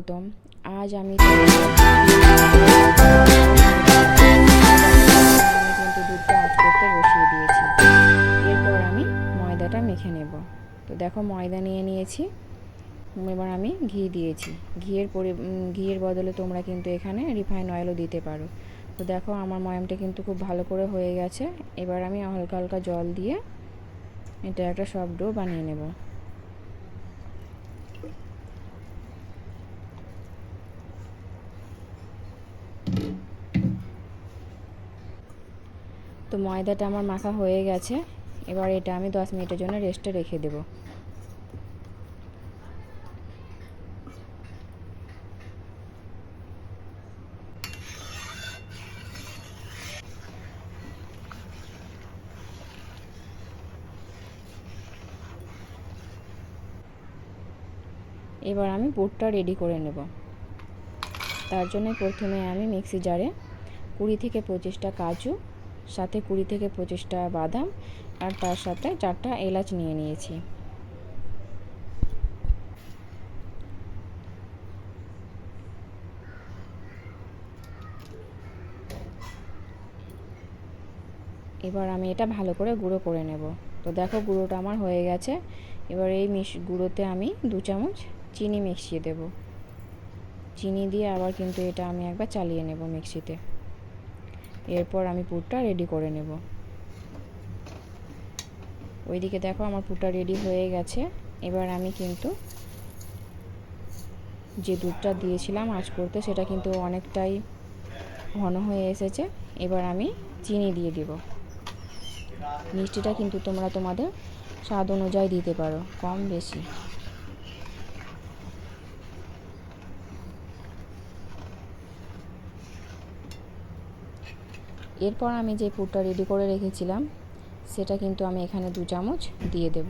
স্বাগতম। আজ আমি কিন্তু দুধটা আঁচ করতে বসিয়ে দিয়েছি। এরপর আমি ময়দাটা মেখে নেব। তো দেখো ময়দা নিয়ে নিয়েছি, এবার আমি ঘি দিয়েছি। ঘিয়ের বদলে তোমরা কিন্তু এখানে রিফাইন অয়েলও দিতে পারো। তো দেখো আমার ময়ামটা কিন্তু খুব ভালো করে হয়ে গেছে। এবার আমি হালকা হালকা জল দিয়ে এটা একটা সফট ডো বানিয়ে নেব। তো ময়দাটা আমার মাখা হয়ে গেছে। এবার এটা আমি 10 মিনিটের জন্য রেস্টে রেখে দেব। এবার আমি পুরটা রেডি করে নেব। তার জন্য প্রথমে আমি মিক্সি জারে 20 থেকে 25টা কাজু, সাথে 20 থেকে 25টা বাদাম আর তার সাথে 4টা এলাচ নিয়ে নিয়েছি। এবার আমি এটা ভালো করে গুঁড়ো করে নেব। তো দেখো গুঁড়োটা আমার হয়ে গেছে। এবার এই গুঁড়োতে আমি 2 চামচ চিনি মিশিয়ে দেব। চিনি দিয়ে আবার কিন্তু এটা আমি একবার চালিয়ে নেব মিক্সিতে। এরপর আমি পুরটা রেডি করে নেব। ওইদিকে দেখো আমার পুরটা রেডি হয়ে গেছে। এবার আমি কিন্তু যে দুধটা দিয়েছিলাম আঁচ করতে সেটা কিন্তু অনেকটাই ঘন হয়ে এসেছে। এবার আমি চিনি দিয়ে দিব। মিষ্টিটা কিন্তু তোমরা তোমাদের স্বাদ অনুযায়ী দিতে পারো, কম বেশি। এরপর আমি যে পুরটা রেডি করে রেখেছিলাম সেটা কিন্তু আমি এখানে 2 চামচ দিয়ে দেব।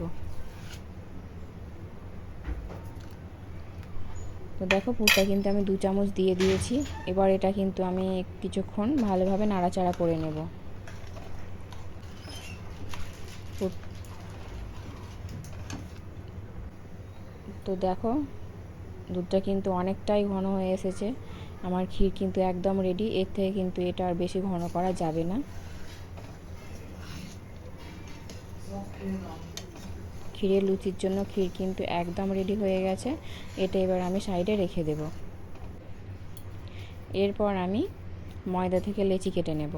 তো দেখো পুরটা কিন্তু আমি 2 চামচ দিয়ে দিয়েছি। এবার এটা কিন্তু আমি কিছুক্ষণ ভালোভাবে নাড়াচাড়া করে নেব। তো দেখো দুধটা কিন্তু অনেকটাই ঘন হয়ে এসেছে। আমার ক্ষীর কিন্তু একদম রেডি। এর থেকে কিন্তু এটা আর বেশি ঘন করা যাবে না। ক্ষীরের লুচির জন্য ক্ষীর কিন্তু একদম রেডি হয়ে গেছে। এটা এবার আমি সাইডে রেখে দেব। এরপর আমি ময়দা থেকে লেচি কেটে নেব।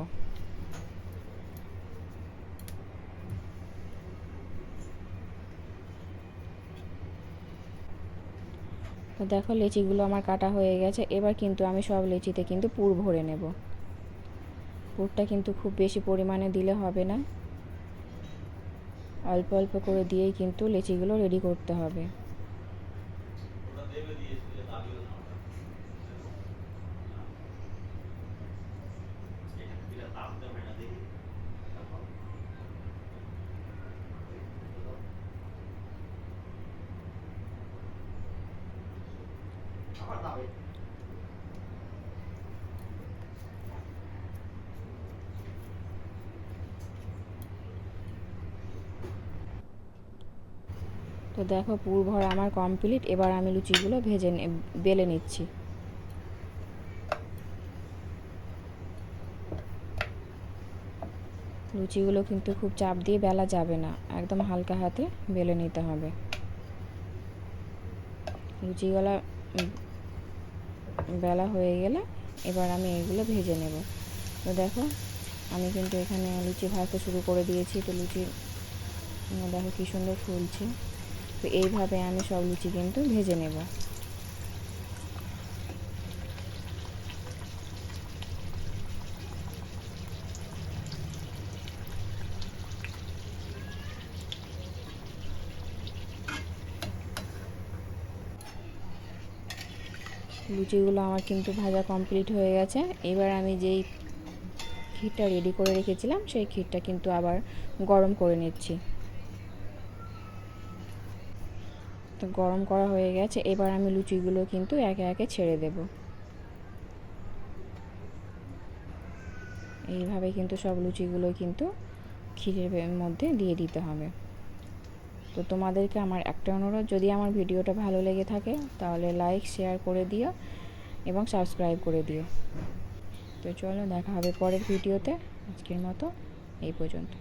তো দেখো লেচিগুলো আমার কাটা হয়ে গেছে। এবার কিন্তু আমি সব লেচিতে কিন্তু পুর ভরে নেব। পুরটা কিন্তু খুব বেশি পরিমাণে দিলে হবে না, অল্প অল্প করে দিয়েই কিন্তু লেচিগুলো রেডি করতে হবে। তো দেখো পুর ভরা আমার কমপ্লিট। এবার আমি লুচিগুলো বেলে নিচ্ছি। লুচিগুলো কিন্তু খুব চাপ দিয়ে বেলা যাবে না, একদম হালকা হাতে বেলে নিতে হবে। লুচিগুলো বেলা হয়ে গেলে এবার আমি এগুলো ভেজে নেব। তো দেখো আমি কিন্তু এখানে লুচি ভাজতে শুরু করে দিয়েছি। তো লুচি দেখো কী সুন্দর ফুলছে। তো এইভাবে আমি সব লুচি কিন্তু ভেজে নেব। লুচিগুলো আমার কিন্তু ভাজা কমপ্লিট হয়ে গেছে। এবার আমি যেই ক্ষীরটা রেডি করে রেখেছিলাম সেই ক্ষীরটা কিন্তু আবার গরম করে নিচ্ছি। তো গরম করা হয়ে গেছে। এবার আমি লুচিগুলো কিন্তু একে একে ছেড়ে দেব। এইভাবে কিন্তু সব লুচিগুলো কিন্তু ক্ষীরের মধ্যে দিয়ে দিতে হবে। তো তোমাদেরকে আমার একটা অনুরোধ, যদি আমার ভিডিওটা ভালো লেগে থাকে তাহলে লাইক শেয়ার করে দিও এবং সাবস্ক্রাইব করে দিও। তো চলো দেখা হবে পরের ভিডিওতে। আজকের মতো এই পর্যন্ত।